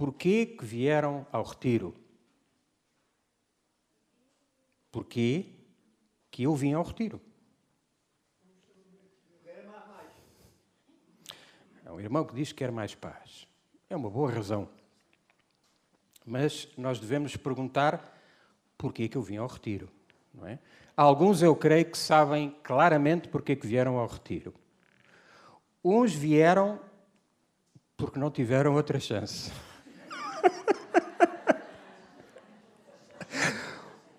porquê que vieram ao retiro? Porquê que eu vim ao retiro? É um irmão que diz que quer mais paz. É uma boa razão. Mas nós devemos perguntar porquê que eu vim ao retiro, não é? Alguns eu creio que sabem claramente porquê que vieram ao retiro. Uns vieram porque não tiveram outra chance.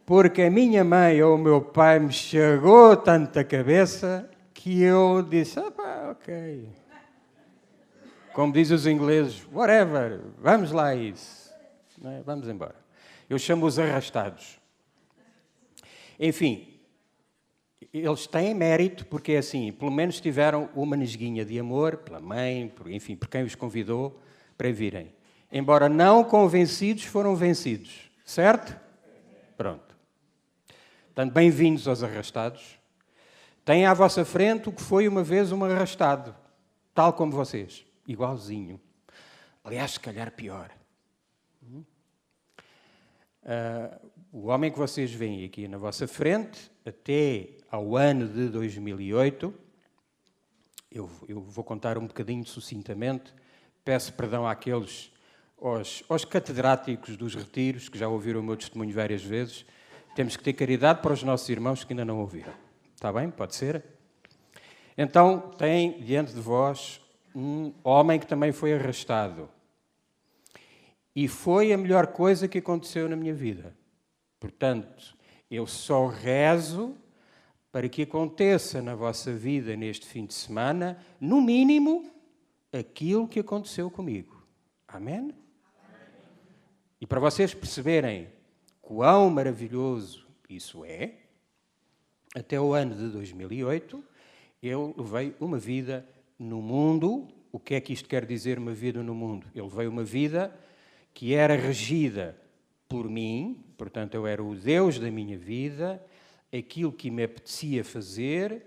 Porque a minha mãe ou o meu pai me chegou tanta cabeça que eu disse, ok. Como dizem os ingleses, whatever, vamos lá a isso. Não é? Vamos embora. Eu chamo-os arrastados. Enfim, eles têm mérito porque, assim, pelo menos tiveram uma nesguinha de amor pela mãe, enfim, por quem os convidou para virem. Embora não convencidos, foram vencidos. Certo? Pronto. Portanto, bem-vindos aos arrastados. Têm à vossa frente o que foi uma vez um arrastado, tal como vocês, igualzinho. Aliás, se calhar pior. O homem que vocês veem aqui na vossa frente, até ao ano de 2008, eu vou contar um bocadinho sucintamente, peço perdão àqueles, aos catedráticos dos retiros, que já ouviram o meu testemunho várias vezes. Temos que ter caridade para os nossos irmãos que ainda não ouviram. Está bem? Pode ser? Então, tem diante de vós um homem que também foi arrastado. E foi a melhor coisa que aconteceu na minha vida. Portanto, eu só rezo para que aconteça na vossa vida neste fim de semana, no mínimo, aquilo que aconteceu comigo. Amém? E para vocês perceberem quão maravilhoso isso é, até o ano de 2008, eu levei uma vida no mundo. O que é que isto quer dizer, uma vida no mundo? Eu levei uma vida que era regida por mim, portanto, eu era o Deus da minha vida, aquilo que me apetecia fazer,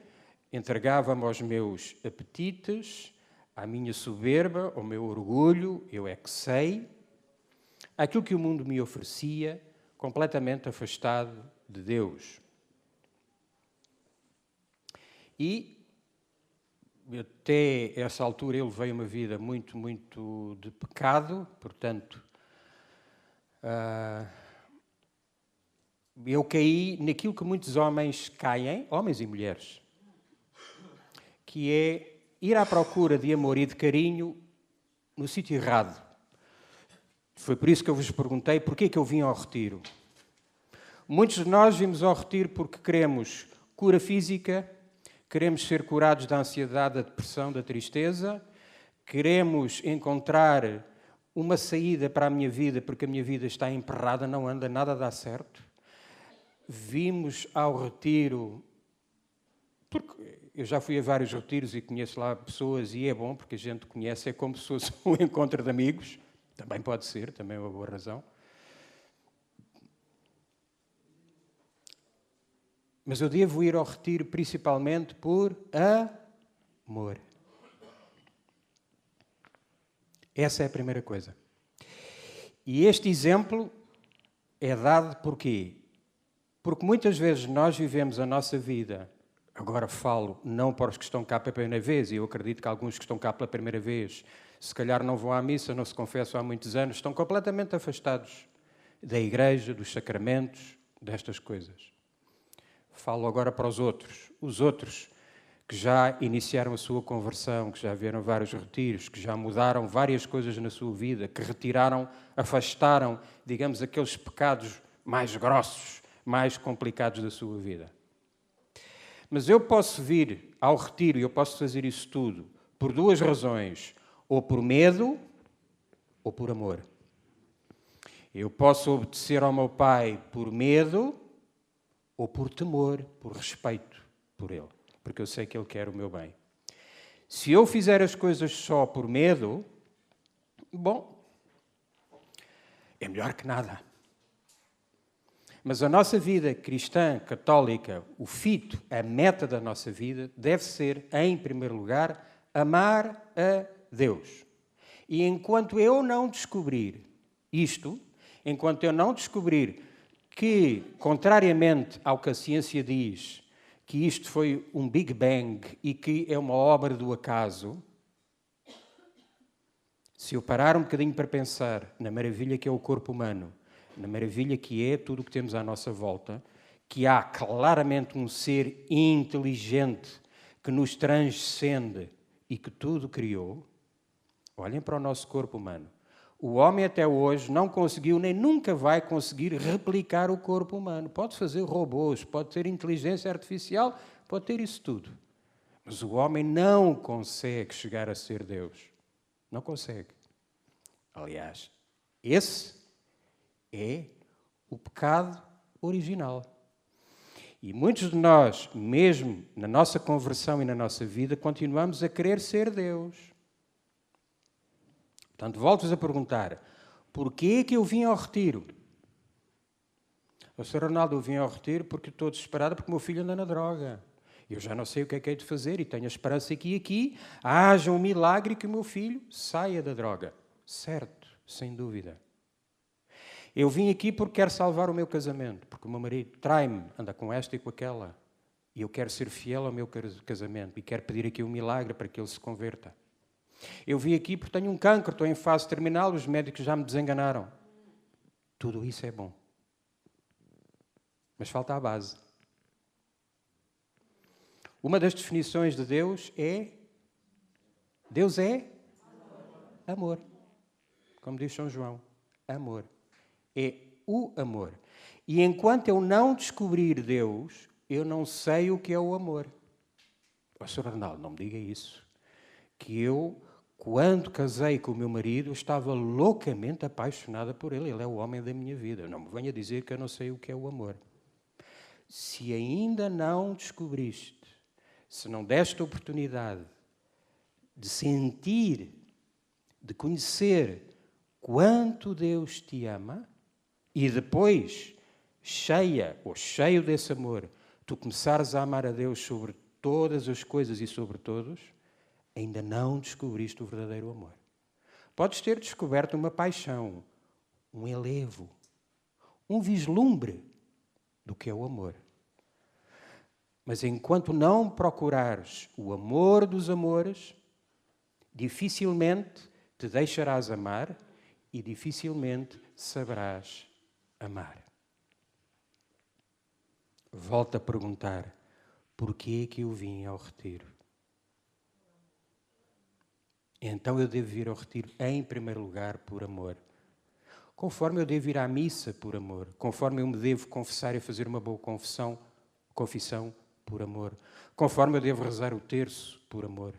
entregava-me aos meus apetites, à minha soberba, ao meu orgulho, eu é que sei, aquilo que o mundo me oferecia, completamente afastado de Deus. E até essa altura eu levei uma vida muito, muito de pecado, portanto, eu caí naquilo que muitos homens caem, homens e mulheres, que é ir à procura de amor e de carinho no sítio errado. Foi por isso que eu vos perguntei porquê é que eu vim ao retiro. Muitos de nós vimos ao retiro porque queremos cura física, queremos ser curados da ansiedade, da depressão, da tristeza, queremos encontrar uma saída para a minha vida porque a minha vida está emperrada, não anda, nada dá certo. Vimos ao retiro, porque eu já fui a vários retiros e conheço lá pessoas e é bom porque a gente conhece, é como se fosse um encontro de amigos. Também pode ser, também é uma boa razão. Mas eu devo ir ao retiro principalmente por amor. Essa é a primeira coisa. E este exemplo é dado por quê? Porque muitas vezes nós vivemos a nossa vida, agora falo não para os que estão cá pela primeira vez, e eu acredito que alguns que estão cá pela primeira vez, se calhar não vão à missa, não se confessam há muitos anos, estão completamente afastados da igreja, dos sacramentos, destas coisas. Falo agora para os outros que já iniciaram a sua conversão, que já vieram vários retiros, que já mudaram várias coisas na sua vida, que retiraram, afastaram, digamos, aqueles pecados mais grossos, mais complicados da sua vida. Mas eu posso vir ao retiro e eu posso fazer isso tudo por duas razões, ou por medo ou por amor. Eu posso obedecer ao meu pai por medo ou por temor, por respeito por ele, porque eu sei que ele quer o meu bem. Se eu fizer as coisas só por medo, bom, é melhor que nada. Mas a nossa vida cristã, católica, o fito, a meta da nossa vida, deve ser, em primeiro lugar, amar a Deus. E enquanto eu não descobrir Isto, enquanto eu não descobrir que, contrariamente ao que a ciência diz, que isto foi um Big Bang e que é uma obra do acaso, se eu parar um bocadinho para pensar na maravilha que é o corpo humano, na maravilha que é tudo o que temos à nossa volta, que há claramente um ser inteligente que nos transcende e que tudo criou, olhem para o nosso corpo humano. O homem até hoje não conseguiu, nem nunca vai conseguir replicar o corpo humano. Pode fazer robôs, pode ter inteligência artificial, pode ter isso tudo. Mas o homem não consegue chegar a ser Deus. Não consegue. Aliás, esse é o pecado original. E muitos de nós, mesmo na nossa conversão e na nossa vida, continuamos a querer ser Deus. Portanto, volto-vos a perguntar, porquê que eu vim ao retiro? O Sr. Ronaldo, eu vim ao retiro porque estou desesperado porque o meu filho anda na droga. Eu já não sei o que é que hei de fazer e tenho a esperança que aqui haja um milagre que o meu filho saia da droga. Certo, sem dúvida. Eu vim aqui porque quero salvar o meu casamento, porque o meu marido trai-me, anda com esta e com aquela. E eu quero ser fiel ao meu casamento e quero pedir aqui um milagre para que ele se converta. Eu vim aqui porque tenho um cancro, estou em fase terminal, os médicos já me desenganaram. Tudo isso é bom. Mas falta a base. Uma das definições de Deus é... Deus é amor. Como diz São João, amor. É o amor. E enquanto eu não descobrir Deus, eu não sei o que é o amor. O Sr. Ronaldo, não me diga isso. Que eu, quando casei com o meu marido, eu estava loucamente apaixonada por ele. Ele é o homem da minha vida. Não me venha dizer que eu não sei o que é o amor. Se ainda não descobriste, se não deste a oportunidade de sentir, de conhecer quanto Deus te ama, e depois, cheia ou cheio desse amor, tu começares a amar a Deus sobre todas as coisas e sobre todos, ainda não descobriste o verdadeiro amor. Podes ter descoberto uma paixão, um elevo, um vislumbre do que é o amor. Mas enquanto não procurares o amor dos amores, dificilmente te deixarás amar e dificilmente saberás amar. Volto a perguntar, porquê que eu vim ao retiro? Então eu devo vir ao retiro, em primeiro lugar, por amor. Conforme eu devo ir à missa por amor, conforme eu me devo confessar e fazer uma boa confissão por amor, conforme eu devo rezar o terço por amor.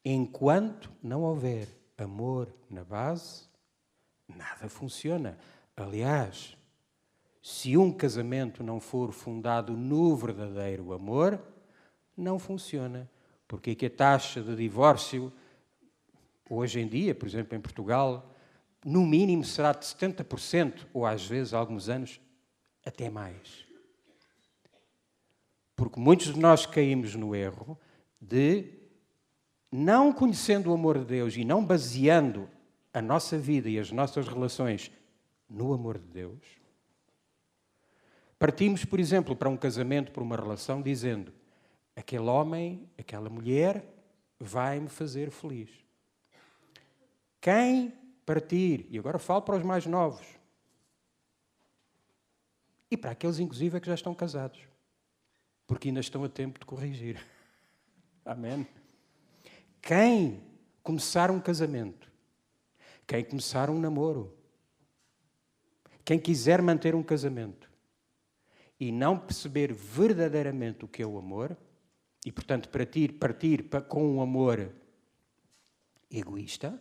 Enquanto não houver amor na base, nada funciona. Aliás, se um casamento não for fundado no verdadeiro amor, não funciona. Porque é que a taxa de divórcio, hoje em dia, por exemplo, em Portugal, no mínimo será de 70%, ou às vezes, há alguns anos, até mais. Porque muitos de nós caímos no erro de, não conhecendo o amor de Deus e não baseando a nossa vida e as nossas relações no amor de Deus, partimos, por exemplo, para um casamento, para uma relação, dizendo: aquele homem, aquela mulher vai-me fazer feliz. Quem partir, e agora falo para os mais novos, e para aqueles, inclusive, que já estão casados, porque ainda estão a tempo de corrigir. Amém? Quem começar um casamento, quem começar um namoro, quem quiser manter um casamento e não perceber verdadeiramente o que é o amor, e, portanto, partir com um amor egoísta,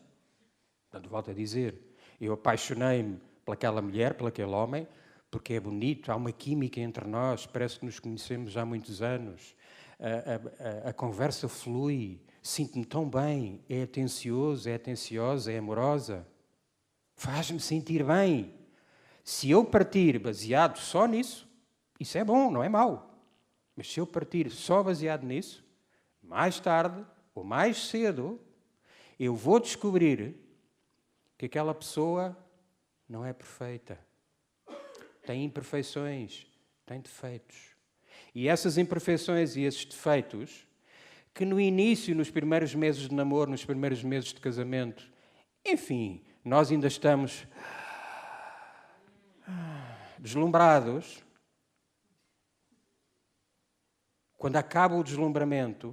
portanto, volto a dizer, eu apaixonei-me pelaquela mulher, pelaquele homem, porque é bonito, há uma química entre nós, parece que nos conhecemos há muitos anos, a conversa flui, sinto-me tão bem, é atencioso, é atenciosa, é amorosa, faz-me sentir bem. Se eu partir baseado só nisso, isso é bom, não é mau. Mas se eu partir só baseado nisso, mais tarde ou mais cedo, eu vou descobrir que aquela pessoa não é perfeita. Tem imperfeições, tem defeitos. E essas imperfeições e esses defeitos, que no início, nos primeiros meses de namoro, nos primeiros meses de casamento, enfim, nós ainda estamos deslumbrados. Quando acaba o deslumbramento,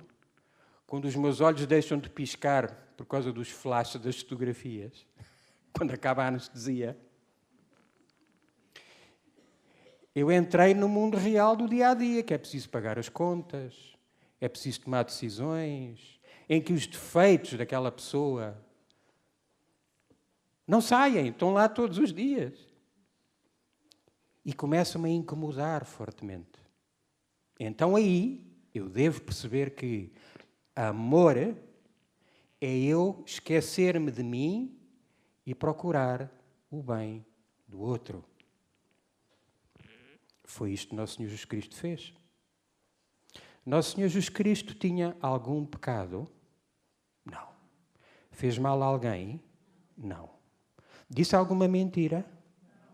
quando os meus olhos deixam de piscar por causa dos flashes das fotografias, quando acaba a anestesia, eu entrei no mundo real do dia-a-dia, que é preciso pagar as contas, é preciso tomar decisões, em que os defeitos daquela pessoa não saem, estão lá todos os dias. E começam-me a incomodar fortemente. Então aí eu devo perceber que amor é eu esquecer-me de mim e procurar o bem do outro. Foi isto que Nosso Senhor Jesus Cristo fez. Nosso Senhor Jesus Cristo tinha algum pecado? Não. Fez mal a alguém? Não. Disse alguma mentira?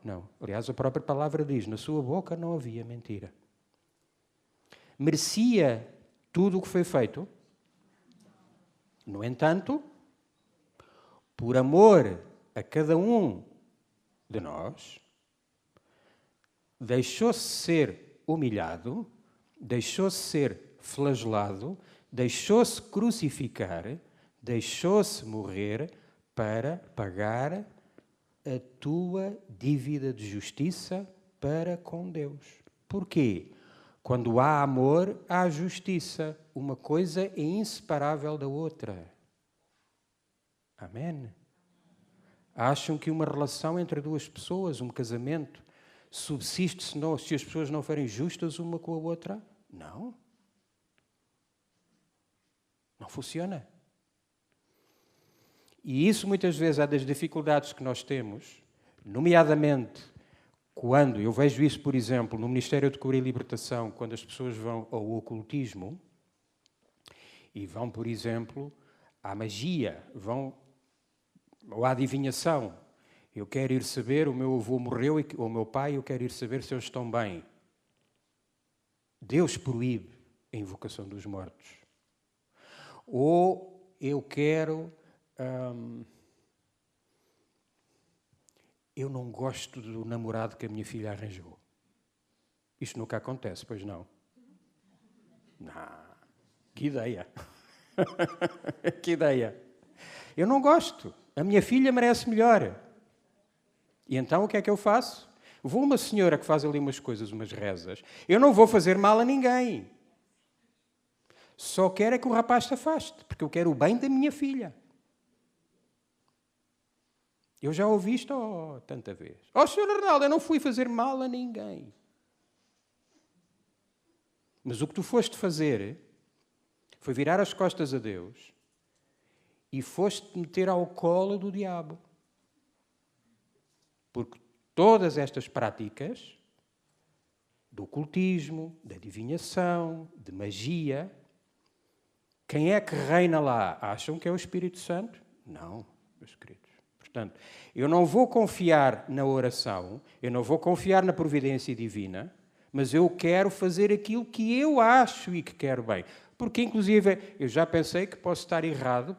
Não. Aliás, a própria palavra diz, na sua boca não havia mentira. Merecia tudo o que foi feito? No entanto, por amor a cada um de nós, deixou-se ser humilhado, deixou-se ser flagelado, deixou-se crucificar, deixou-se morrer para pagar a tua dívida de justiça para com Deus. Porquê? Quando há amor, há justiça. Uma coisa é inseparável da outra. Amém? Acham que uma relação entre duas pessoas, um casamento, subsiste se as pessoas não forem justas uma com a outra? Não. Não funciona. E isso muitas vezes é das dificuldades que nós temos, nomeadamente quando, eu vejo isso, por exemplo, no Ministério de Cura e Libertação, quando as pessoas vão ao ocultismo e vão, por exemplo, à magia, vão ou à adivinhação. Eu quero ir saber, o meu avô morreu, ou o meu pai, eu quero ir saber se eles estão bem. Deus proíbe a invocação dos mortos. Ou eu quero... eu não gosto do namorado que a minha filha arranjou. Isto nunca acontece, pois não? Não. Que ideia. Que ideia. Eu não gosto. A minha filha merece melhor. E então o que é que eu faço? Vou a uma senhora que faz ali umas coisas, umas rezas. Eu não vou fazer mal a ninguém. Só quero é que o rapaz se afaste, porque eu quero o bem da minha filha. Eu já ouvi isto tanta vez. Sr. Arnaldo, eu não fui fazer mal a ninguém. Mas o que tu foste fazer foi virar as costas a Deus e foste meter ao colo do diabo. Porque todas estas práticas do ocultismo, da adivinhação, de magia, quem é que reina lá? Acham que é o Espírito Santo? Não, meus queridos. Portanto, eu não vou confiar na oração, eu não vou confiar na providência divina, mas eu quero fazer aquilo que eu acho e que quero bem. Porque, inclusive, eu já pensei que posso estar errado,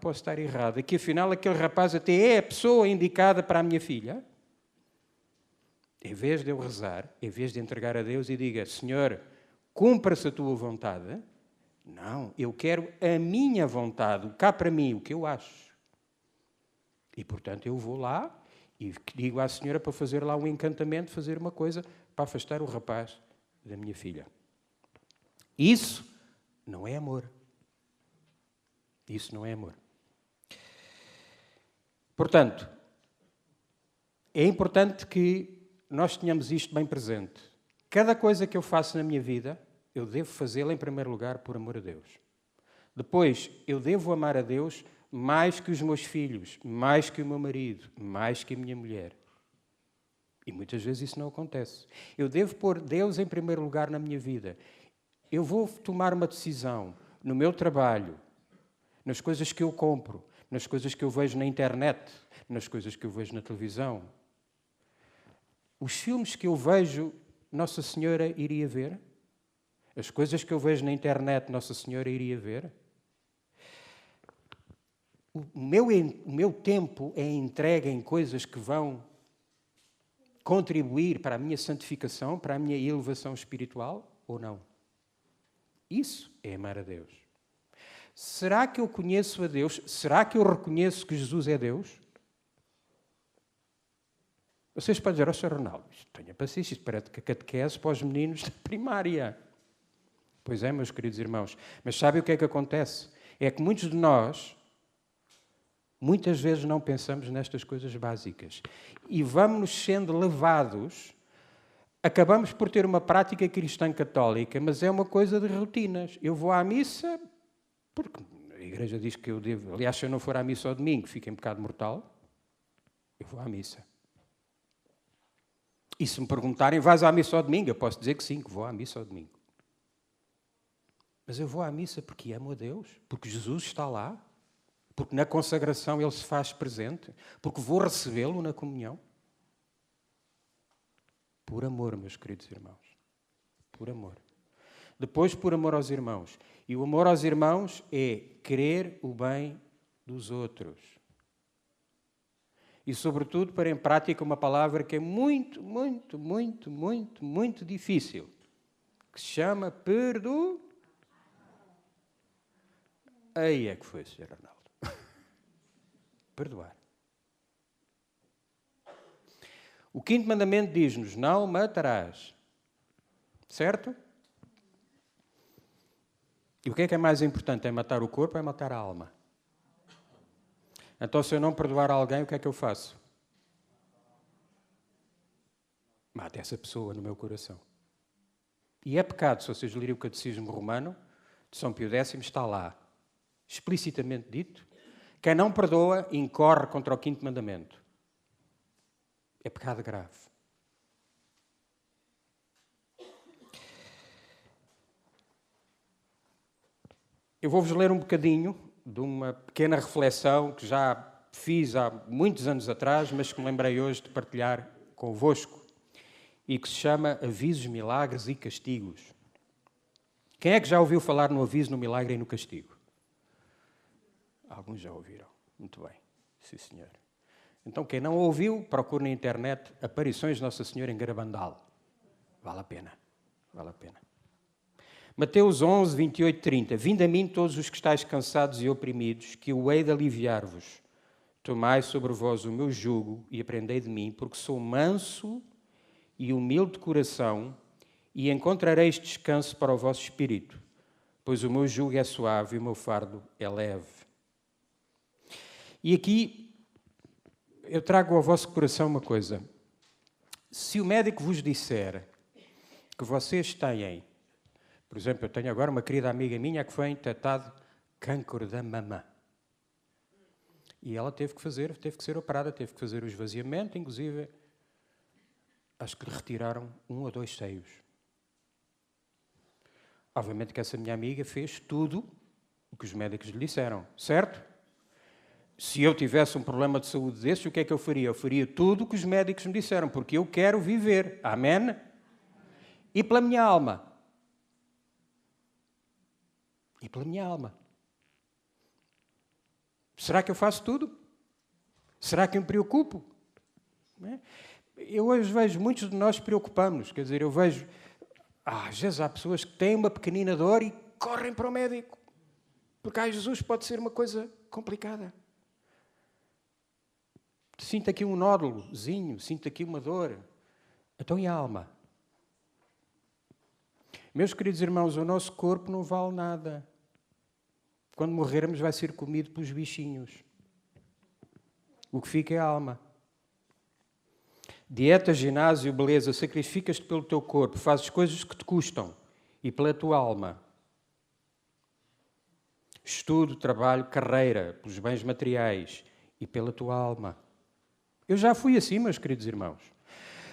e que afinal aquele rapaz até é a pessoa indicada para a minha filha. Em vez de eu rezar, em vez de entregar a Deus e diga, Senhor, cumpra-se a tua vontade, não, eu quero a minha vontade, cá para mim, o que eu acho. E, portanto, eu vou lá e digo à senhora para fazer lá um encantamento, fazer uma coisa para afastar o rapaz da minha filha. Isso não é amor. Isso não é amor. Portanto, é importante que nós tenhamos isto bem presente. Cada coisa que eu faço na minha vida, eu devo fazê-la em primeiro lugar por amor a Deus. Depois, eu devo amar a Deus mais que os meus filhos, mais que o meu marido, mais que a minha mulher. E muitas vezes isso não acontece. Eu devo pôr Deus em primeiro lugar na minha vida. Eu vou tomar uma decisão no meu trabalho, nas coisas que eu compro, nas coisas que eu vejo na internet, nas coisas que eu vejo na televisão. Os filmes que eu vejo, Nossa Senhora iria ver? As coisas que eu vejo na internet, Nossa Senhora iria ver? O meu tempo é entregue em coisas que vão contribuir para a minha santificação, para a minha elevação espiritual ou não? Isso é amar a Deus. Será que eu conheço a Deus? Será que eu reconheço que Jesus é Deus? Vocês podem dizer, Sr. Ronaldo, tenha paciência, isto parece que a catequese para os meninos da primária. Pois é, meus queridos irmãos. Mas sabe o que é que acontece? É que muitos de nós, muitas vezes não pensamos nestas coisas básicas. E vamos sendo levados, acabamos por ter uma prática cristã católica, mas é uma coisa de rotinas. Eu vou à missa, porque a igreja diz que eu devo... Aliás, se eu não for à missa ao domingo, fico em pecado mortal. Eu vou à missa. E se me perguntarem, vais à missa ao domingo? Eu posso dizer que sim, que vou à missa ao domingo. Mas eu vou à missa porque amo a Deus, porque Jesus está lá, porque na consagração Ele se faz presente, porque vou recebê-lo na comunhão. Por amor, meus queridos irmãos. Por amor. Depois, por amor aos irmãos. E o amor aos irmãos é querer o bem dos outros. E, sobretudo, pôr em prática uma palavra que é muito, muito, muito, muito, muito difícil, que se chama perdoar. Aí é que foi, Sr. Ronaldo. Perdoar. O 5º mandamento diz-nos, não matarás. Certo? E o que é mais importante? É matar o corpo ou é matar a alma? Então, se eu não perdoar alguém, o que é que eu faço? Mato essa pessoa no meu coração. E é pecado, se vocês lerem o Catecismo Romano, de São Pio X, está lá, explicitamente dito, quem não perdoa incorre contra o 5º mandamento. É pecado grave. Eu vou-vos ler um bocadinho de uma pequena reflexão que já fiz há muitos anos atrás, mas que me lembrei hoje de partilhar convosco, e que se chama Avisos, Milagres e Castigos. Quem é que já ouviu falar no aviso, no milagre e no castigo? Alguns já ouviram. Muito bem. Sim, senhor. Então, quem não ouviu, procure na internet Aparições de Nossa Senhora em Garabandal. Vale a pena. Vale a pena. Mateus 11, 28, 30. Vinde a mim todos os que estáis cansados e oprimidos, que eu hei de aliviar-vos. Tomai sobre vós o meu jugo e aprendei de mim, porque sou manso e humilde de coração, e encontrareis descanso para o vosso espírito, pois o meu jugo é suave e o meu fardo é leve. E aqui eu trago ao vosso coração uma coisa. Se o médico vos disser que vocês têm, por exemplo, eu tenho agora uma querida amiga minha que foi tratada de câncer da mama. E ela teve que ser operada, teve que fazer o esvaziamento, inclusive, acho que lhe retiraram 1 ou 2 seios. Obviamente que essa minha amiga fez tudo o que os médicos lhe disseram, certo? Se eu tivesse um problema de saúde desses, o que é que eu faria? Eu faria tudo o que os médicos me disseram, porque eu quero viver. Amém? E pela minha alma. E pela minha alma. Será que eu faço tudo? Será que eu me preocupo? Não é? Eu hoje vejo, muitos de nós preocupamos. Quer dizer, eu vejo... às vezes há pessoas que têm uma pequenina dor e correm para o médico. Porque, Jesus, pode ser uma coisa complicada. Sinto aqui um nódulozinho, sinto aqui uma dor. Então, e a alma? Meus queridos irmãos, o nosso corpo não vale nada. Quando morrermos vai ser comido pelos bichinhos. O que fica é a alma. Dieta, ginásio, beleza, sacrificas-te pelo teu corpo, fazes coisas que te custam e pela tua alma. Estudo, trabalho, carreira, pelos bens materiais e pela tua alma. Eu já fui assim, meus queridos irmãos.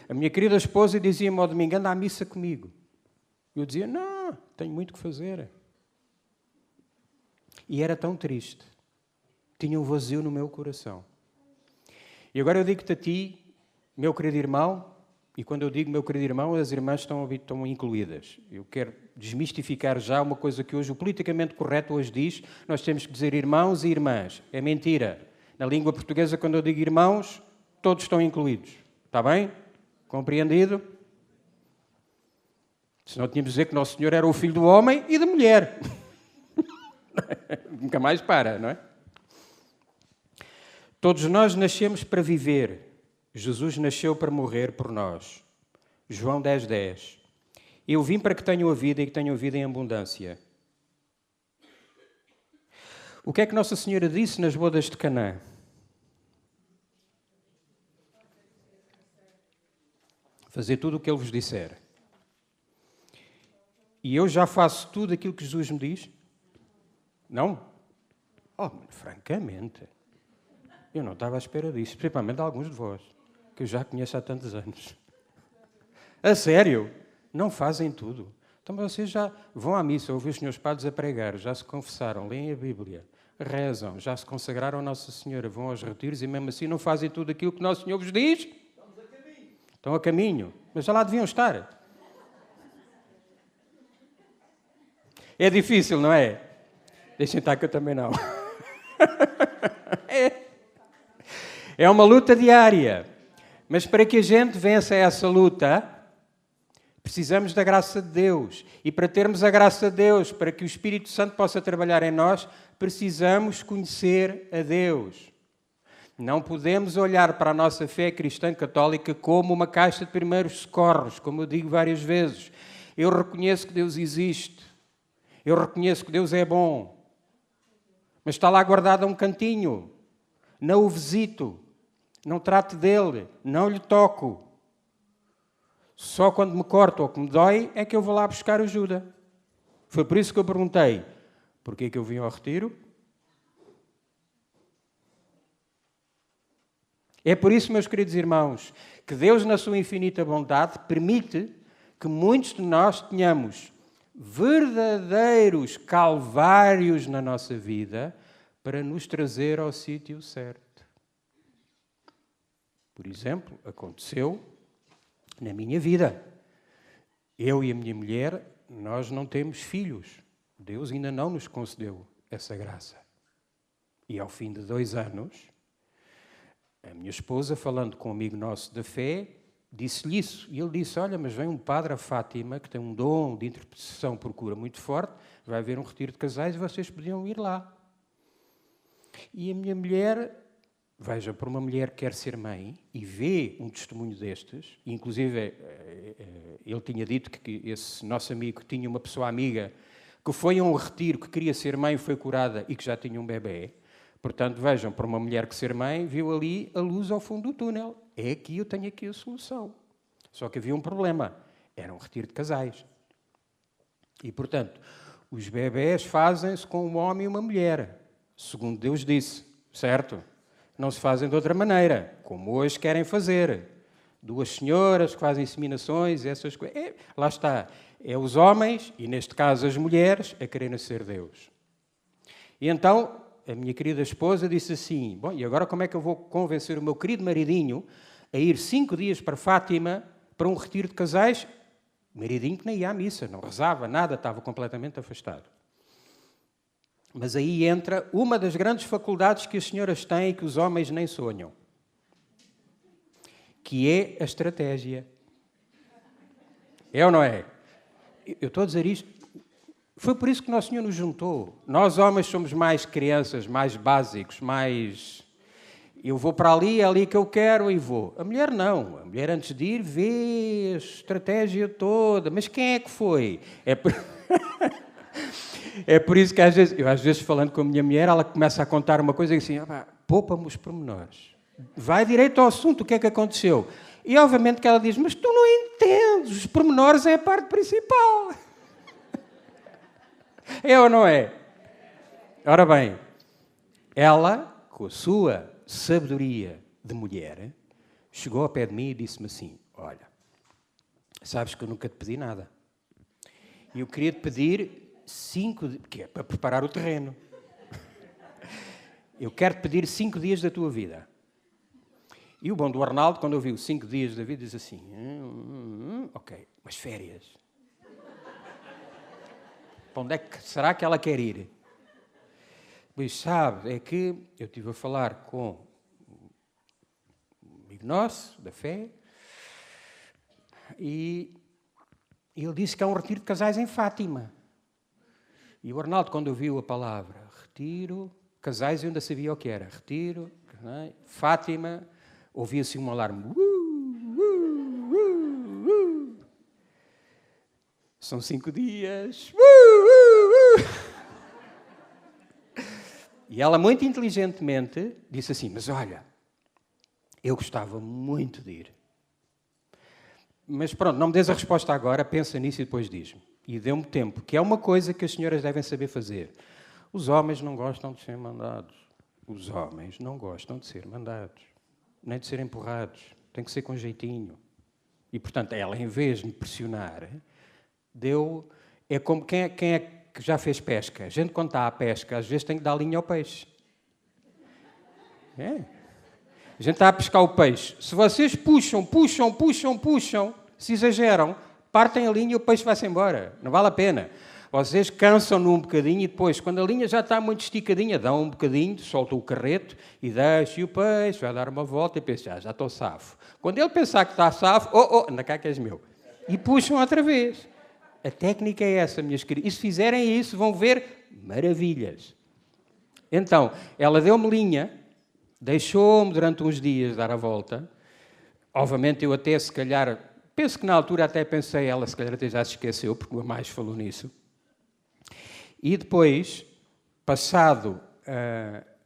A minha querida esposa dizia-me ao domingo, anda à missa comigo. Eu dizia, não, tenho muito que fazer. E era tão triste tinha um vazio no meu coração. E agora eu digo-te a ti, meu querido irmão, e quando eu digo meu querido irmão, as irmãs estão incluídas. Eu quero desmistificar já uma coisa que hoje o politicamente correto hoje diz, nós temos que dizer irmãos e irmãs. É mentira. Na língua portuguesa, quando eu digo irmãos, todos estão incluídos. Está bem? Compreendido? Senão tínhamos de dizer que Nosso Senhor era o filho do homem e da mulher. Nunca mais para, não é? Todos nós nascemos para viver. Jesus nasceu para morrer por nós. João 10:10. Eu vim para que tenham a vida e que tenham a vida em abundância. O que é que Nossa Senhora disse nas bodas de Caná? Fazer tudo o que Ele vos disser. E eu já faço tudo aquilo que Jesus me diz? Não? Oh, francamente, eu não estava à espera disso, principalmente de alguns de vós, que eu já conheço há tantos anos. A sério? Não fazem tudo. Então vocês já vão à missa, ouvem os senhores padres a pregar, já se confessaram, leem a Bíblia, rezam, já se consagraram a Nossa Senhora, vão aos retiros e mesmo assim não fazem tudo aquilo que Nosso Senhor vos diz? Estamos a caminho. Estão a caminho, mas já lá deviam estar. É difícil, não é? Deixem estar que eu também não. É uma luta diária. Mas para que a gente vença essa luta, precisamos da graça de Deus. E para termos a graça de Deus, para que o Espírito Santo possa trabalhar em nós, precisamos conhecer a Deus. Não podemos olhar para a nossa fé cristã católica como uma caixa de primeiros socorros, como eu digo várias vezes. Eu reconheço que Deus existe. Eu reconheço que Deus é bom. Mas está lá guardado a um cantinho. Não o visito. Não trato dele. Não lhe toco. Só quando me corto ou que me dói é que eu vou lá buscar ajuda. Foi por isso que eu perguntei: porquê que eu vim ao retiro? É por isso, meus queridos irmãos, que Deus, na sua infinita bondade, permite que muitos de nós tenhamos verdadeiros calvários na nossa vida para nos trazer ao sítio certo. Por exemplo, aconteceu na minha vida. Eu e a minha mulher, nós não temos filhos. Deus ainda não nos concedeu essa graça. E ao fim de 2 anos, a minha esposa, falando com um amigo nosso da fé, disse-lhe isso. E ele disse: olha, mas vem um padre a Fátima, que tem um dom de interpretação por cura muito forte, vai haver um retiro de casais e vocês podiam ir lá. E a minha mulher, veja, por uma mulher que quer ser mãe e vê um testemunho destes, e inclusive ele tinha dito que esse nosso amigo tinha uma pessoa amiga que foi a um retiro, que queria ser mãe, foi curada e que já tinha um bebê. Portanto, vejam, para uma mulher que ser mãe, viu ali a luz ao fundo do túnel. É aqui, eu tenho aqui a solução. Só que havia um problema. Era um retiro de casais. E, portanto, os bebés fazem-se com um homem e uma mulher. Segundo Deus disse, certo? Não se fazem de outra maneira, como hoje querem fazer. 2 senhoras que fazem inseminações, essas coisas. Lá está. É os homens, e neste caso as mulheres, a quererem ser Deus. E então a minha querida esposa disse assim: bom, e agora como é que eu vou convencer o meu querido maridinho a ir 5 dias para Fátima para um retiro de casais? O maridinho que nem ia à missa, não rezava nada, estava completamente afastado. Mas aí entra uma das grandes faculdades que as senhoras têm e que os homens nem sonham, que é a estratégia. É ou não é? Eu estou a dizer isto. Foi por isso que Nosso Senhor nos juntou. Nós, homens, somos mais crianças, mais básicos, mais... Eu vou para ali, é ali que eu quero e vou. A mulher não. A mulher, antes de ir, vê a estratégia toda. Mas quem é que foi? É por isso que, às vezes, falando com a minha mulher, ela começa a contar uma coisa e diz assim: poupa-me os pormenores. Vai direito ao assunto, o que é que aconteceu? E, obviamente, que ela diz: mas tu não entendes, os pormenores é a parte principal. É ou não é? Ora bem, ela, com a sua sabedoria de mulher, chegou ao pé de mim e disse-me assim: olha, sabes que eu nunca te pedi nada. E eu queria te pedir 5, que é para preparar o terreno. eu quero te pedir 5 dias da tua vida. E o bom do Arnaldo, quando ouviu 5 dias da vida, diz assim, ok, mas férias. Para onde é que será que ela quer ir? Pois sabe, é que eu estive a falar com um amigo nosso, da fé, e ele disse que há um retiro de casais em Fátima. E o Arnaldo, quando ouviu a palavra retiro, casais, eu ainda sabia o que era. Retiro, Fátima, ouvia-se um alarme. São 5 dias. E ela, muito inteligentemente, disse assim, mas olha, eu gostava muito de ir. Mas pronto, não me des a resposta agora, pensa nisso e depois diz-me. E deu-me tempo, que é uma coisa que as senhoras devem saber fazer. Os homens não gostam de ser mandados. Os homens não gostam de ser mandados. Nem de ser empurrados. Tem que ser com jeitinho. E, portanto, ela, em vez de me pressionar, deu... É como quem é que já fez pesca? A gente, quando está à pesca, às vezes tem que dar linha ao peixe. É. A gente está a pescar o peixe. Se vocês puxam, se exageram, partem a linha e o peixe vai-se embora. Não vale a pena. Vocês cansam-no um bocadinho e depois, quando a linha já está muito esticadinha, dão um bocadinho, soltam o carreto e deixam e o peixe vai dar uma volta e pensa, já estou safo. Quando ele pensar que está safo, anda cá que és meu. E puxam outra vez. A técnica é essa, minhas queridas. E se fizerem isso, vão ver maravilhas. Então, ela deu-me linha, deixou-me durante uns dias dar a volta. Obviamente, eu até, se calhar, penso que na altura até pensei, ela se calhar até já se esqueceu, porque o mais falou nisso. E depois, passado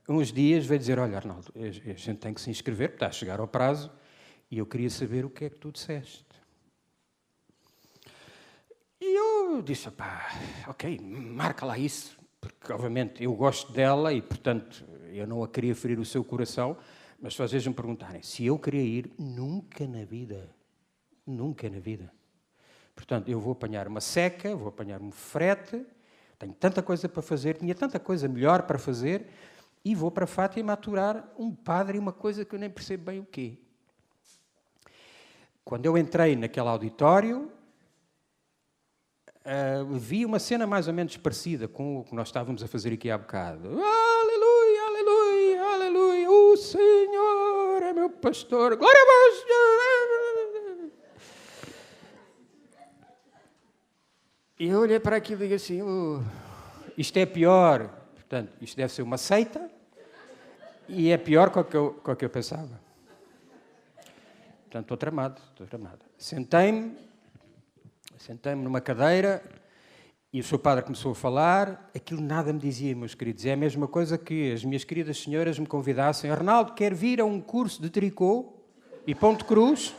uns dias, veio dizer, olha, Arnaldo, a gente tem que se inscrever, porque está a chegar ao prazo, e eu queria saber o que é que tu disseste. E eu disse, pá, ok, marca lá isso, porque obviamente eu gosto dela e, portanto, eu não a queria ferir o seu coração, mas se vocês me perguntarem se eu queria ir, nunca na vida. Portanto, eu vou apanhar uma seca, vou apanhar um frete, tenho tanta coisa para fazer, tinha tanta coisa melhor para fazer, e vou para Fátima aturar um padre e uma coisa que eu nem percebo bem o quê. Quando eu entrei naquele auditório, vi uma cena mais ou menos parecida com o que nós estávamos a fazer aqui há bocado. Aleluia, aleluia, aleluia, o Senhor é meu pastor, glória a Deus. E eu olhei para aquilo e digo assim, isto é pior, portanto, isto deve ser uma seita, e é pior que o que eu pensava. Portanto, estou tramado. Sentei-me numa cadeira e o seu padre começou a falar. Aquilo nada me dizia, meus queridos. É a mesma coisa que as minhas queridas senhoras me convidassem. Arnaldo, quer vir a um curso de tricô e ponto cruz?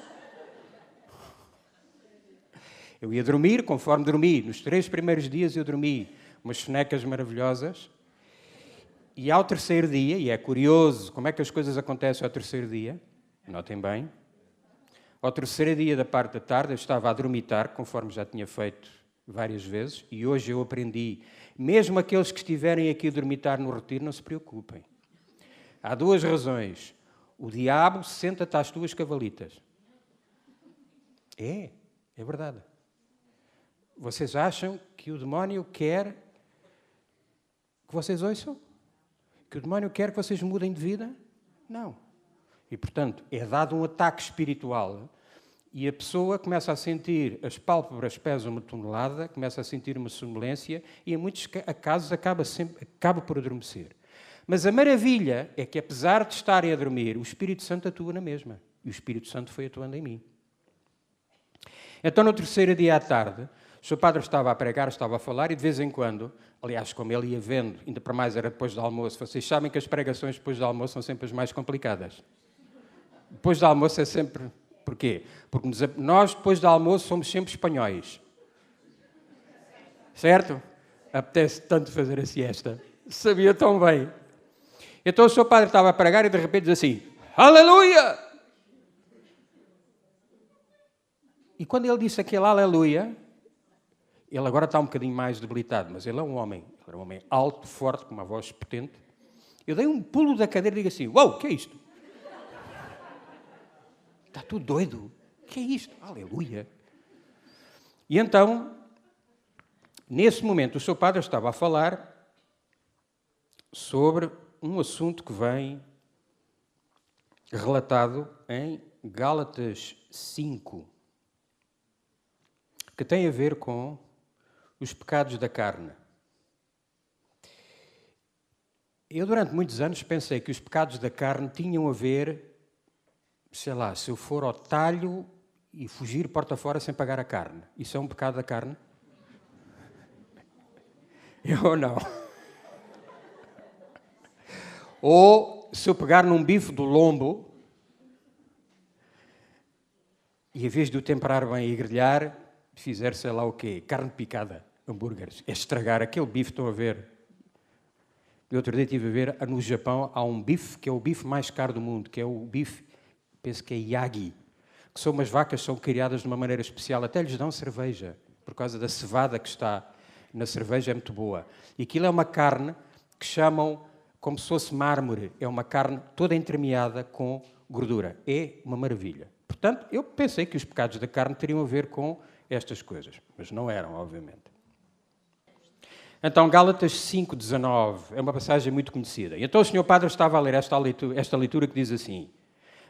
Eu ia dormir, conforme dormi. Nos 3 primeiros dias eu dormi umas sonecas maravilhosas. E ao terceiro dia, e é curioso como é que as coisas acontecem ao terceiro dia, notem bem, ao terceiro dia da parte da tarde eu estava a dormitar, conforme já tinha feito várias vezes, e hoje eu aprendi, mesmo aqueles que estiverem aqui a dormitar no retiro, não se preocupem. Há 2 razões. O diabo senta-te às tuas cavalitas. É verdade. Vocês acham que o demónio quer que vocês ouçam? Que o demónio quer que vocês mudem de vida? Não. E, portanto, é dado um ataque espiritual e a pessoa começa a sentir, as pálpebras pesam 1 tonelada, começa a sentir uma sonolência e, em muitos casos, acaba por adormecer. Mas a maravilha é que, apesar de estarem a dormir, o Espírito Santo atua na mesma. E o Espírito Santo foi atuando em mim. Então, no terceiro dia à tarde, o seu padre estava a pregar, estava a falar e, de vez em quando, aliás, como ele ia vendo, ainda para mais era depois do almoço, vocês sabem que as pregações depois do almoço são sempre as mais complicadas. Depois do almoço é sempre... Porquê? Porque nós, depois do almoço, somos sempre espanhóis. Certo? Apetece tanto fazer a siesta. Sabia tão bem. Então o seu padre estava a pregar e de repente diz assim, aleluia! E quando ele disse aquele aleluia, ele agora está um bocadinho mais debilitado, mas ele é um homem. Ele era um homem alto, forte, com uma voz potente. Eu dei um pulo da cadeira e digo assim, uau, o que é isto? Está tudo doido. O que é isto? Aleluia. E então, nesse momento, o seu padre estava a falar sobre um assunto que vem relatado em Gálatas 5, que tem a ver com os pecados da carne. Eu, durante muitos anos, pensei que os pecados da carne tinham a ver, sei lá, se eu for ao talho e fugir porta fora sem pagar a carne. Isso é um pecado da carne? Eu não. Ou se eu pegar num bife do lombo e, em vez de o temperar bem e grelhar, fizer sei lá o quê, carne picada, hambúrgueres, é estragar aquele bife, estão a ver? Eu outro dia estive a ver, no Japão há um bife que é o bife mais caro do mundo, que é o bife, penso que é Yagi, que são umas vacas que são criadas de uma maneira especial, até lhes dão cerveja, por causa da cevada que está na cerveja, é muito boa. E aquilo é uma carne que chamam como se fosse mármore, é uma carne toda entremeada com gordura. É uma maravilha. Portanto, eu pensei que os pecados da carne teriam a ver com estas coisas, mas não eram, obviamente. Então, Gálatas 5,19 é uma passagem muito conhecida. E então o Sr. Padre estava a ler esta leitura que diz assim: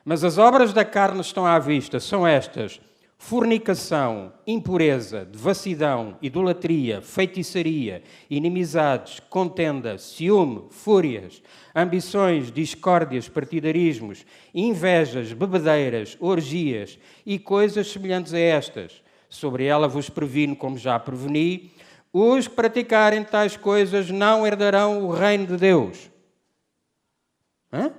mas as obras da carne estão à vista, são estas: fornicação, impureza, devassidão, idolatria, feitiçaria, inimizades, contenda, ciúme, fúrias, ambições, discórdias, partidarismos, invejas, bebedeiras, orgias e coisas semelhantes a estas. Sobre ela vos previno, como já preveni. Os que praticarem tais coisas não herdarão o reino de Deus. Hã?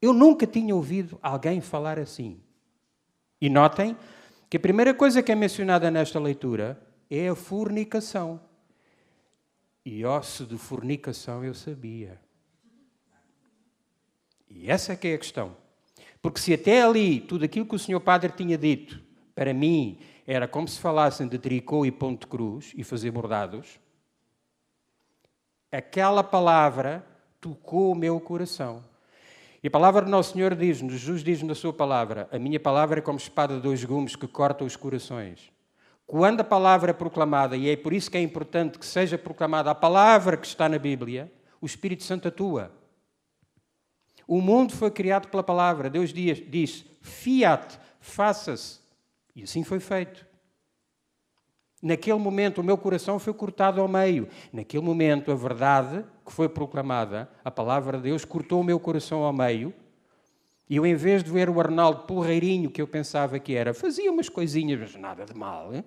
Eu nunca tinha ouvido alguém falar assim. E notem que a primeira coisa que é mencionada nesta leitura é a fornicação. E se de fornicação eu sabia. E essa é que é a questão. Porque se até ali tudo aquilo que o Sr. Padre tinha dito, para mim, era como se falassem de tricô e ponto de cruz e fazer bordados, aquela palavra tocou o meu coração. E a palavra do Nosso Senhor diz-nos, Jesus diz-nos na sua palavra, a minha palavra é como espada de dois gumes que corta os corações. Quando a palavra é proclamada, e é por isso que é importante que seja proclamada a palavra que está na Bíblia, o Espírito Santo atua. O mundo foi criado pela palavra. Deus diz, fiat, faça-se. E assim foi feito. Naquele momento, o meu coração foi cortado ao meio. Naquele momento, a verdade que foi proclamada, a palavra de Deus, cortou o meu coração ao meio. E eu, em vez de ver o Arnaldo porreirinho que eu pensava que era, fazia umas coisinhas, mas nada de mal. Hein?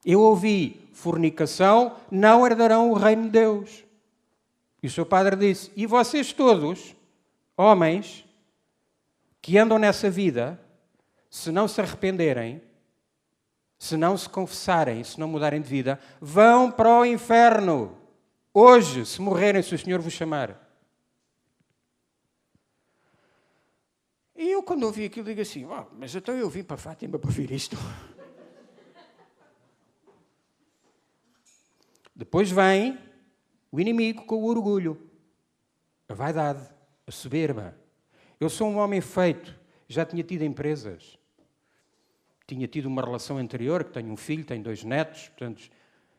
Eu ouvi, fornicação, não herdarão o reino de Deus. E o seu padre disse, e vocês todos, homens, que andam nessa vida, se não se arrependerem, se não se confessarem, se não mudarem de vida, vão para o inferno. Hoje, se morrerem, se o Senhor vos chamar. E eu, quando ouvi aquilo, digo assim, mas então eu vim para Fátima para ouvir isto. Depois vem o inimigo com o orgulho, a vaidade, a soberba. Eu sou um homem feito, já tinha tido empresas, tinha tido uma relação anterior, que tenho um filho, tenho 2 netos, portanto,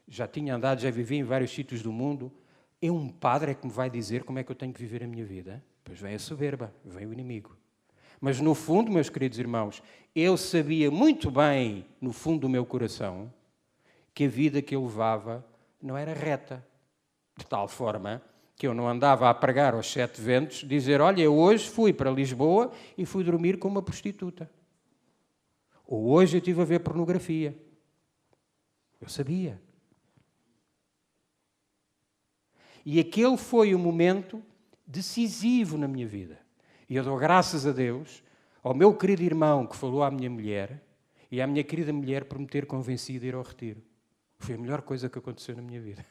já tinha andado, já vivi em vários sítios do mundo. É um padre que me vai dizer como é que eu tenho que viver a minha vida? Pois vem a soberba, vem o inimigo. Mas no fundo, meus queridos irmãos, eu sabia muito bem, no fundo do meu coração, que a vida que eu levava não era reta, de tal forma que eu não andava a pregar aos 7 ventos, dizer, olha, eu hoje fui para Lisboa e fui dormir com uma prostituta. Ou hoje eu estive a ver pornografia. Eu sabia. E aquele foi o momento decisivo na minha vida. E eu dou graças a Deus, ao meu querido irmão que falou à minha mulher, e à minha querida mulher por me ter convencido a ir ao retiro. Foi a melhor coisa que aconteceu na minha vida.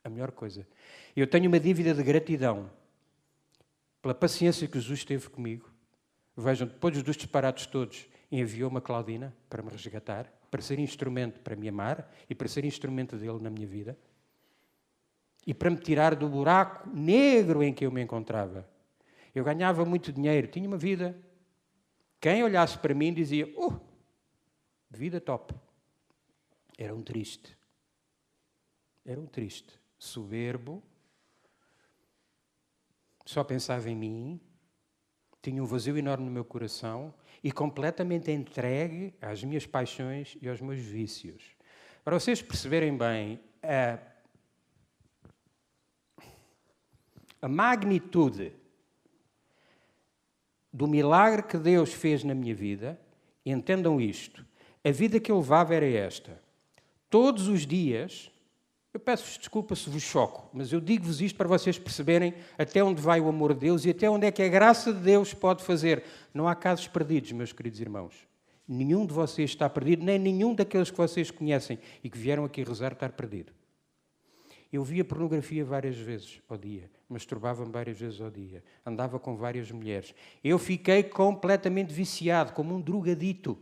A melhor coisa. Eu tenho uma dívida de gratidão pela paciência que Jesus teve comigo. Vejam, depois dos disparates todos, enviou-me a Claudina para me resgatar, para ser instrumento para me amar e para ser instrumento dele na minha vida. e para me tirar do buraco negro em que eu me encontrava. Eu ganhava muito dinheiro, tinha uma vida. Quem olhasse para mim dizia, vida top. Era um triste. Era um triste. Soberbo. Só pensava em mim. Tinha um vazio enorme no meu coração e completamente entregue às minhas paixões e aos meus vícios. Para vocês perceberem bem a magnitude do milagre que Deus fez na minha vida, entendam isto. A vida que eu levava era esta. Todos os dias, eu peço-vos desculpa se vos choco, mas eu digo-vos isto para vocês perceberem até onde vai o amor de Deus e até onde é que a graça de Deus pode fazer. Não há casos perdidos, meus queridos irmãos. Nenhum de vocês está perdido, nem nenhum daqueles que vocês conhecem e que vieram aqui rezar está perdido. Eu via pornografia várias vezes ao dia, masturbava-me várias vezes ao dia, andava com várias mulheres. Eu fiquei completamente viciado, como um drogadito.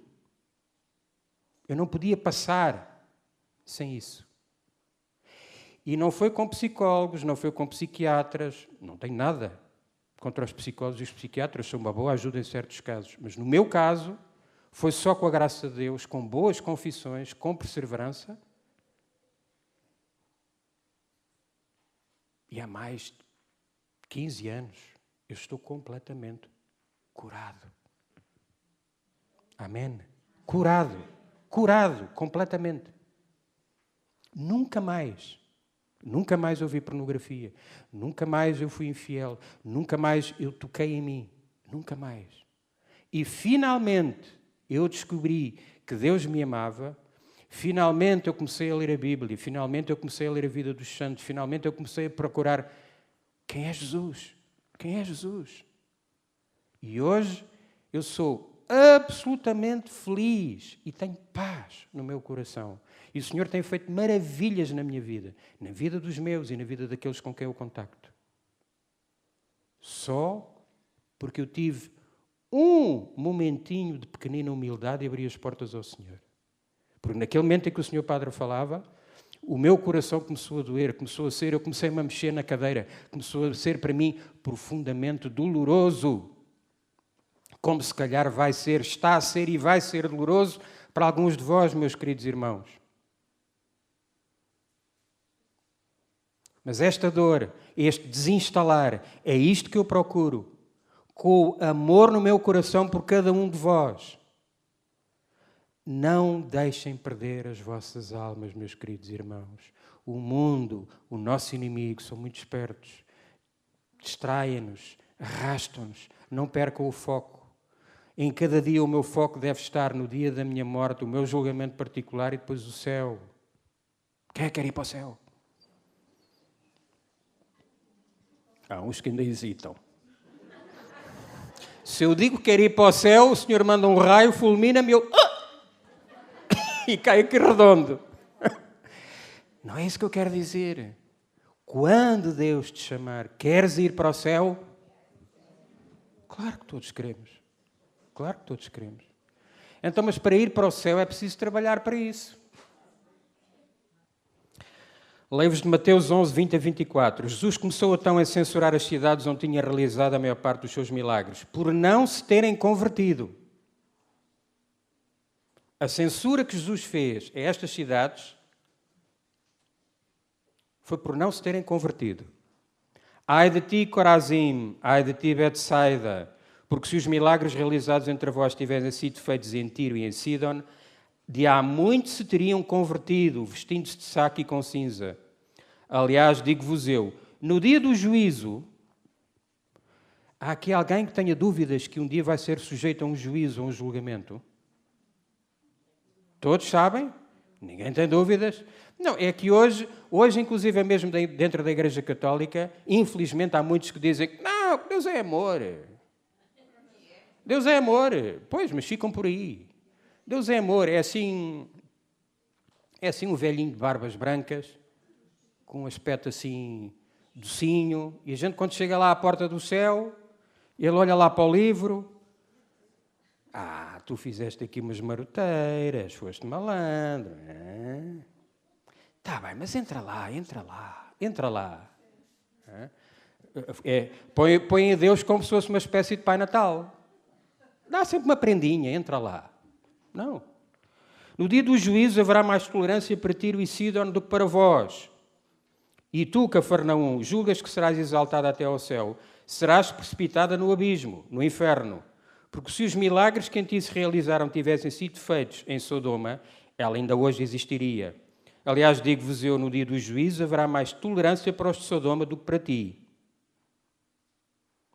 Eu não podia passar sem isso. E não foi com psicólogos, não foi com psiquiatras, não tenho nada contra os psicólogos e os psiquiatras, são uma boa ajuda em certos casos. Mas no meu caso, foi só com a graça de Deus, com boas confissões, com perseverança. E há mais de 15 anos eu estou completamente curado. Amém? Curado. Curado, completamente. Nunca mais ouvi pornografia. Nunca mais eu fui infiel. Nunca mais eu toquei em mim. Nunca mais. E finalmente eu descobri que Deus me amava. Finalmente eu comecei a ler a Bíblia, finalmente eu comecei a ler a vida dos santos, finalmente eu comecei a procurar quem é Jesus? Quem é Jesus? E hoje eu sou absolutamente feliz e tenho paz no meu coração. E o Senhor tem feito maravilhas na minha vida, na vida dos meus e na vida daqueles com quem eu contacto. Só porque eu tive um momentinho de pequenina humildade e abri as portas ao Senhor. Porque naquele momento em que o Senhor Padre falava, o meu coração começou a doer, eu comecei-me a mexer na cadeira, começou a ser para mim profundamente doloroso. Como se calhar vai ser, está a ser e vai ser doloroso para alguns de vós, meus queridos irmãos. Mas esta dor, este desinstalar, é isto que eu procuro, com amor no meu coração por cada um de vós. Não deixem perder as vossas almas, meus queridos irmãos. O mundo, o nosso inimigo, são muito espertos. Distraem-nos, arrastam-nos, não percam o foco. Em cada dia o meu foco deve estar no dia da minha morte, o meu julgamento particular e depois o céu. Quem é que quer ir para o céu? Há uns que ainda hesitam. Se eu digo que quero ir para o céu, o Senhor manda um raio, fulmina-me, eu... e cai aqui redondo. Não é isso que eu quero dizer. Quando Deus te chamar, queres ir para o céu? Claro que todos queremos. Claro que todos queremos. Então, mas para ir para o céu é preciso trabalhar para isso. Leio-vos de Mateus 11, 20 a 24. Jesus começou então a censurar as cidades onde tinha realizado a maior parte dos seus milagres, por não se terem convertido. A censura que Jesus fez a estas cidades foi por não se terem convertido. Ai de ti, Corazim, ai de ti, Betsaida, porque se os milagres realizados entre vós tivessem sido feitos em Tiro e em Sidon, de há muito se teriam convertido, vestindo-se de saco e com cinza. Aliás, digo-vos eu, no dia do juízo, há aqui alguém que tenha dúvidas que um dia vai ser sujeito a um juízo, a um julgamento? Todos sabem? Ninguém tem dúvidas? Não, é que hoje inclusive mesmo dentro da Igreja Católica, infelizmente há muitos que dizem que não, Deus é amor. Deus é amor. Pois, mas ficam por aí. Deus é amor, é assim um velhinho de barbas brancas, com um aspecto assim docinho, e a gente quando chega lá à porta do céu, ele olha lá para o livro, tu fizeste aqui umas maroteiras, foste malandro. Está bem, mas entra lá, entra lá. Põe a Deus como se fosse uma espécie de Pai Natal. Dá sempre uma prendinha, entra lá. Não. No dia do juízo haverá mais tolerância para Tiro e Sidon do que para vós. E tu, Cafarnaum, julgas que serás exaltada até ao céu, serás precipitada no abismo, no inferno. Porque se os milagres que em ti se realizaram tivessem sido feitos em Sodoma, ela ainda hoje existiria. Aliás, digo-vos eu, no dia do juízo haverá mais tolerância para os de Sodoma do que para ti.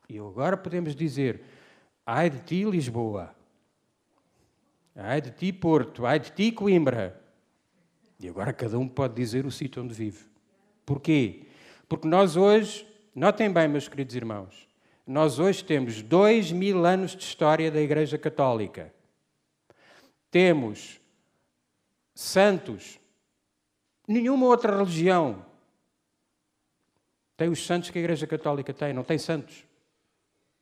E agora podemos dizer, ai de ti, Lisboa. Ai de ti, Porto. Ai de ti, Coimbra. E agora cada um pode dizer o sítio onde vive. Porquê? Porque nós hoje, notem bem, meus queridos irmãos, nós hoje temos 2000 anos de história da Igreja Católica. Temos santos. Nenhuma outra religião tem os santos que a Igreja Católica tem. Não tem santos.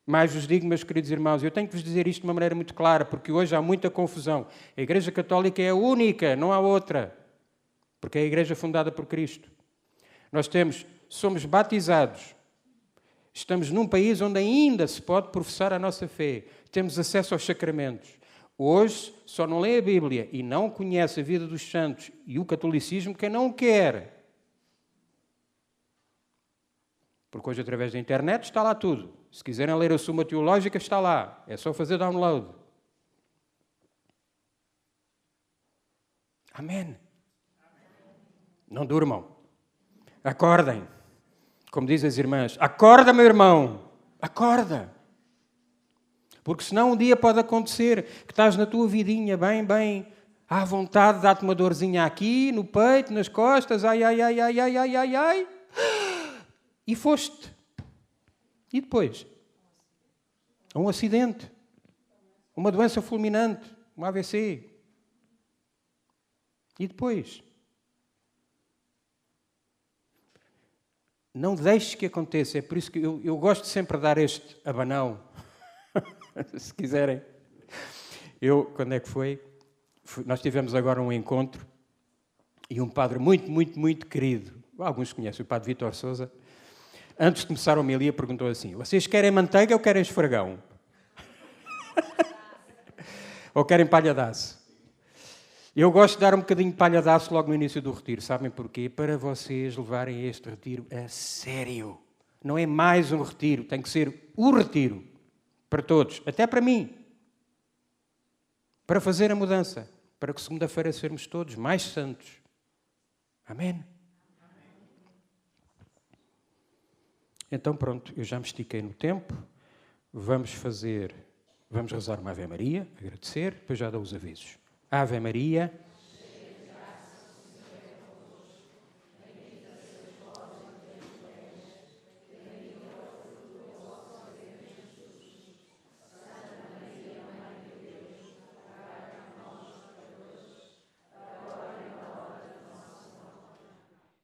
Mas vos digo, meus queridos irmãos, eu tenho que vos dizer isto de uma maneira muito clara, porque hoje há muita confusão. A Igreja Católica é a única, não há outra. Porque é a Igreja fundada por Cristo. Nós somos batizados. Estamos num país onde ainda se pode professar a nossa fé. Temos acesso aos sacramentos. Hoje só não lê a Bíblia e não conhece a vida dos santos e o catolicismo quem não quer. Porque hoje, através da internet, está lá tudo. Se quiserem ler a Suma Teológica, está lá. É só fazer download. Amém. Não durmam. Acordem. Como dizem as irmãs, acorda, meu irmão. Acorda. Porque senão um dia pode acontecer que estás na tua vidinha bem, à vontade, dá-te uma dorzinha aqui, no peito, nas costas, ai, e foste. E depois? Um acidente, uma doença fulminante, um AVC. E depois? Não deixes que aconteça. É por isso que eu gosto sempre de dar este abanão. Se quiserem. Quando é que foi? Nós tivemos agora um encontro e um padre muito querido, alguns conhecem, o padre Vítor Sousa, antes de começar a homilia, perguntou assim, vocês querem manteiga ou querem esfregão? Ou querem palha de aço? Eu gosto de dar um bocadinho de palha de aço logo no início do retiro. Sabem porquê? Para vocês levarem este retiro a sério. Não é mais um retiro, tem que ser o retiro. Para todos, até para mim. Para fazer a mudança. Para que segunda-feira sermos todos mais santos. Amém? Então pronto, eu já me estiquei no tempo. Vamos rezar uma Ave Maria, agradecer, depois já dou os avisos. Ave Maria,